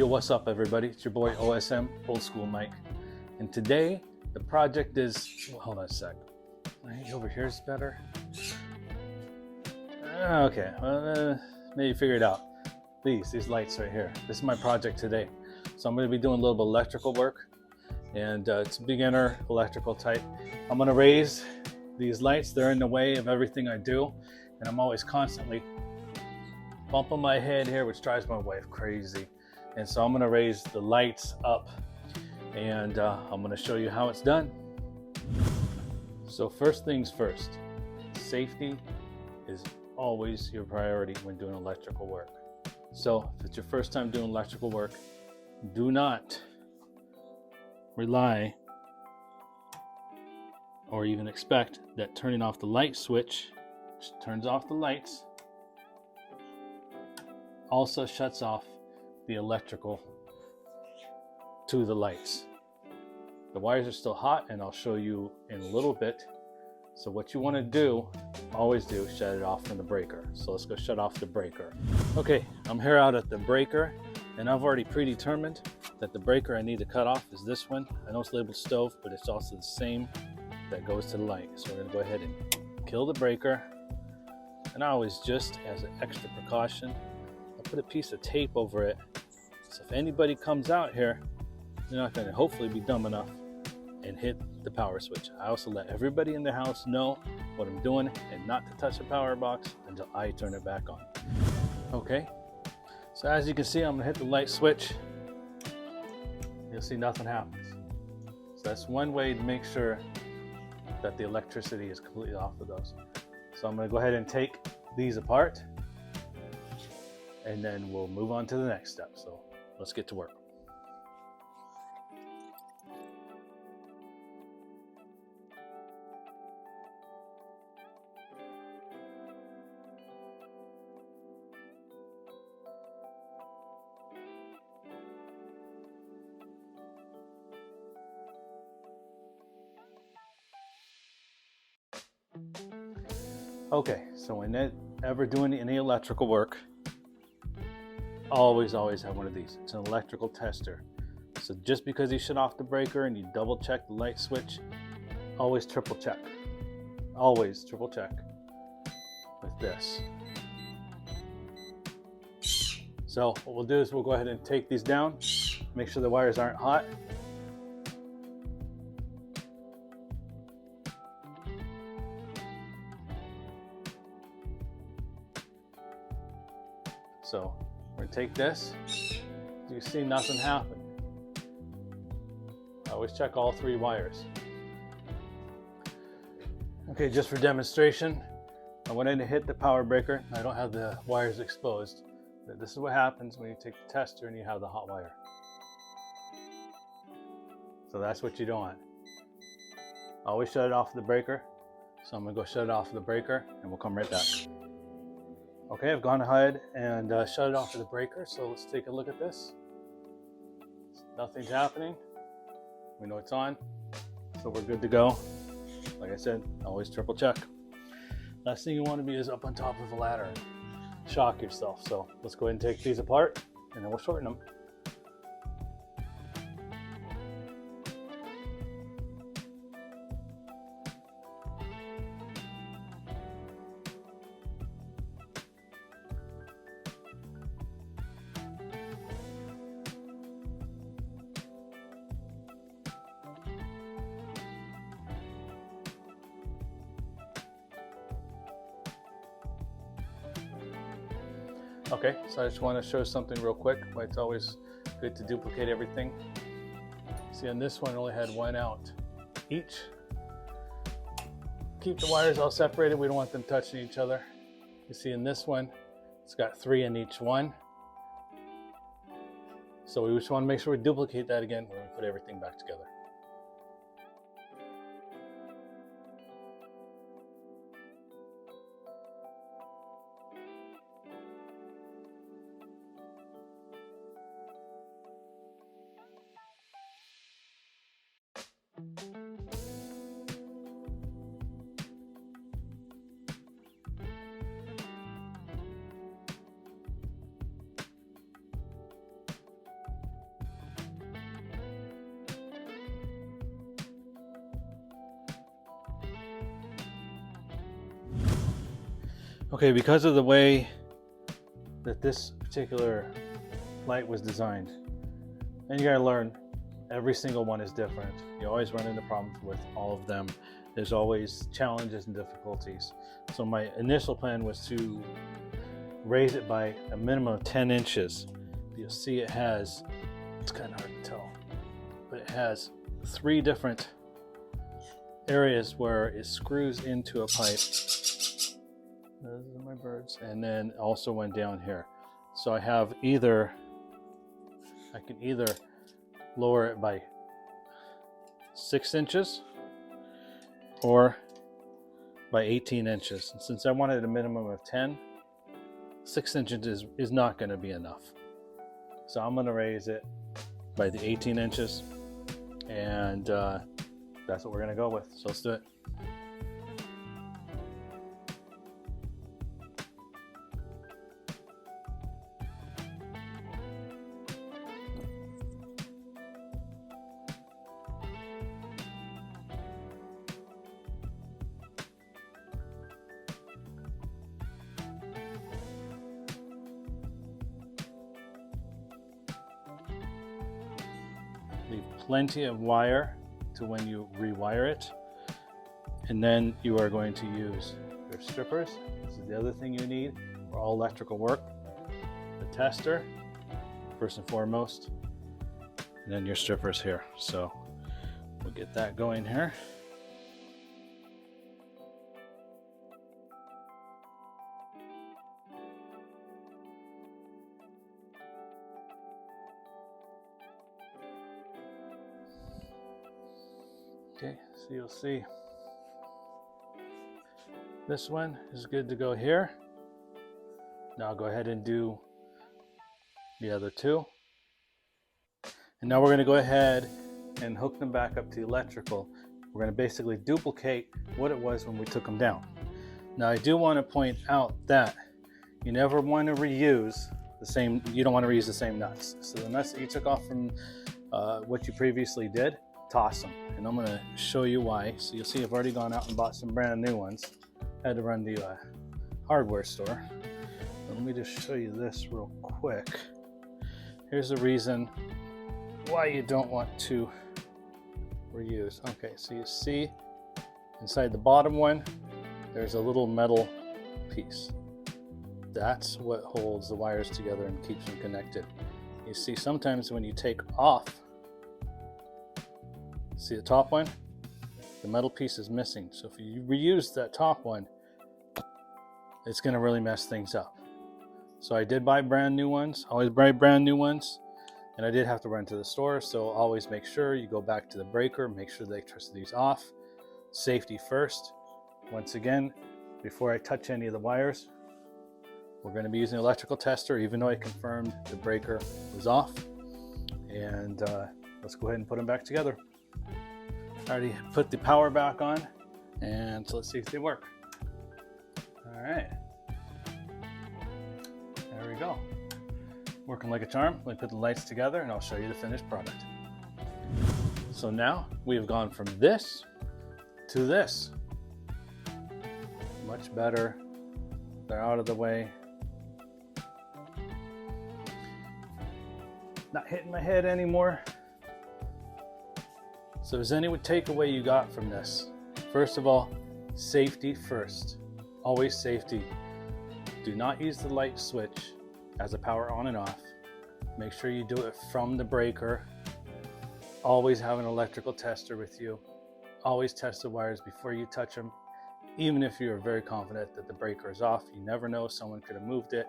Yo, what's up everybody? It's your boy OSM, Old School Mike. And today the project is, hold on a sec. Right over here is better. Okay, maybe figure it out. These lights right here. This is my project today. So I'm going to be doing a little bit of electrical work, and it's beginner electrical type. I'm going to raise these lights. They're in the way of everything I do, and I'm always constantly bumping my head here, which drives my wife crazy. And so I'm going to raise the lights up, and I'm going to show you how it's done. So first things first, safety is always your priority when doing electrical work. So if it's your first time doing electrical work, do not rely or even expect that turning off the light switch, which turns off the lights, also shuts off the electrical to the lights. The wires are still hot, and I'll show you in a little bit. So what you want to do, always do, shut it off from the breaker. So let's go shut off the breaker. Okay, I'm here out at the breaker, and I've already predetermined that the breaker I need to cut off is this one. I know it's labeled stove, but it's also the same that goes to the light. So we're going to go ahead and kill the breaker. And I always, just as an extra precaution, I'll put a piece of tape over it. So if anybody comes out here, they're not going to hopefully be dumb enough and hit the power switch. I also let everybody in the house know what I'm doing and not to touch the power box until I turn it back on. Okay, so as you can see, I'm going to hit the light switch. You'll see nothing happens. So that's one way to make sure that the electricity is completely off of those. So I'm going to go ahead and take these apart, and then we'll move on to the next step. So let's get to work. Okay, so whenever doing any electrical work, always have one of these. It's an electrical tester. So just because you shut off the breaker and you double check the light switch, always triple check. Always triple check with this. So what we'll do is we'll go ahead and take these down, make sure the wires aren't hot. So we're going to take this. You see nothing happen. I always check all three wires. Okay, just for demonstration, I went in to hit the power breaker. I don't have the wires exposed. But this is what happens when you take the tester and you have the hot wire. So that's what you don't want. Always shut it off the breaker. So I'm going to go shut it off the breaker, and we'll come right back. Okay, I've gone ahead and shut it off of the breaker, so let's take a look at this. Nothing's happening. We know it's on, so we're good to go. Like I said, always triple check. Last thing you want to be is up on top of a ladder and shock yourself. So let's go ahead and take these apart, and then we'll shorten them. Okay, so I just want to show something real quick, why it's always good to duplicate everything. See, on this one, I only had one out each. Keep the wires all separated. We don't want them touching each other. You see, in this one, it's got 3 in each one. So we just want to make sure we duplicate that again when we put everything back together. Okay, because of the way that this particular light was designed, and you gotta learn, every single one is different. You always run into problems with all of them. There's always challenges and difficulties. So my initial plan was to raise it by a minimum of 10 inches. You'll see it has, it's kind of hard to tell, but it has 3 different areas where it screws into a pipe. Those are my birds. And then also went down here. So I have I can either lower it by 6 inches or by 18 inches. And since I wanted a minimum of 10, 6 inches is not going to be enough. So I'm going to raise it by the 18 inches, and that's what we're going to go with. So let's do it. Leave plenty of wire to when you rewire it, and then you are going to use your strippers. This is the other thing you need for all electrical work. The tester, first and foremost, and then your strippers here. So we'll get that going here. Okay, so you'll see this one is good to go here. Now I'll go ahead and do the other 2. And now we're going to go ahead and hook them back up to the electrical. We're going to basically duplicate what it was when we took them down. Now I do want to point out that you never want to reuse the same, you don't want to reuse the same nuts. So the nuts that you took off from what you previously did, toss them, and I'm going to show you why. So you'll see I've already gone out and bought some brand new ones. I had to run to a hardware store. Let me just show you this real quick. Here's the reason why you don't want to reuse. Okay, so you see inside the bottom one there's a little metal piece. That's what holds the wires together and keeps them connected. You see sometimes when you take off, see the top one? The metal piece is missing. So if you reuse that top one, it's going to really mess things up. So I did buy brand new ones. Always buy brand new ones. And I did have to run to the store. So always make sure you go back to the breaker. Make sure they twist these off. Safety first. Once again, before I touch any of the wires, we're going to be using an electrical tester, even though I confirmed the breaker was off. And let's go ahead and put them back together. I already put the power back on, and so let's see if they work. All right, there we go. Working like a charm. Let me put the lights together and I'll show you the finished product. So now we have gone from this to this. Much better. They're out of the way. Not hitting my head anymore. So is any takeaway you got from this? First of all, safety first. Always safety. Do not use the light switch as a power on and off. Make sure you do it from the breaker. Always have an electrical tester with you. Always test the wires before you touch them. Even if you're very confident that the breaker is off, you never know, someone could have moved it.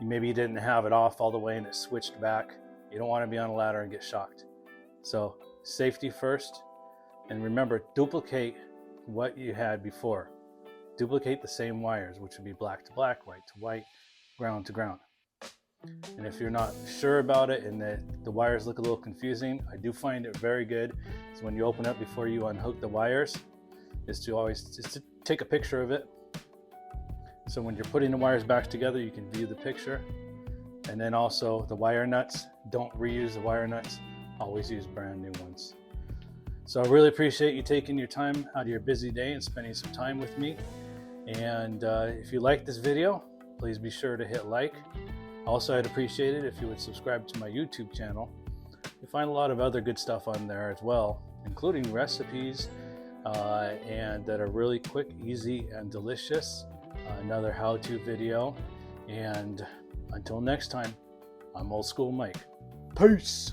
Maybe you didn't have it off all the way and it switched back. You don't want to be on a ladder and get shocked. So safety first, and remember, duplicate what you had before. Duplicate the same wires, which would be black to black, white to white, ground to ground. And if you're not sure about it and the wires look a little confusing, I do find it very good. So when you open up before you unhook the wires, is to take a picture of it. So when you're putting the wires back together, you can view the picture. And then also the wire nuts, don't reuse the wire nuts. Always use brand new ones. So I really appreciate you taking your time out of your busy day and spending some time with me. And if you like this video, please be sure to hit like. Also, I'd appreciate it if you would subscribe to my YouTube channel. You'll find a lot of other good stuff on there as well, including recipes and that are really quick, easy, and delicious. Another how-to video. And until next time, I'm Old School Mike. Peace!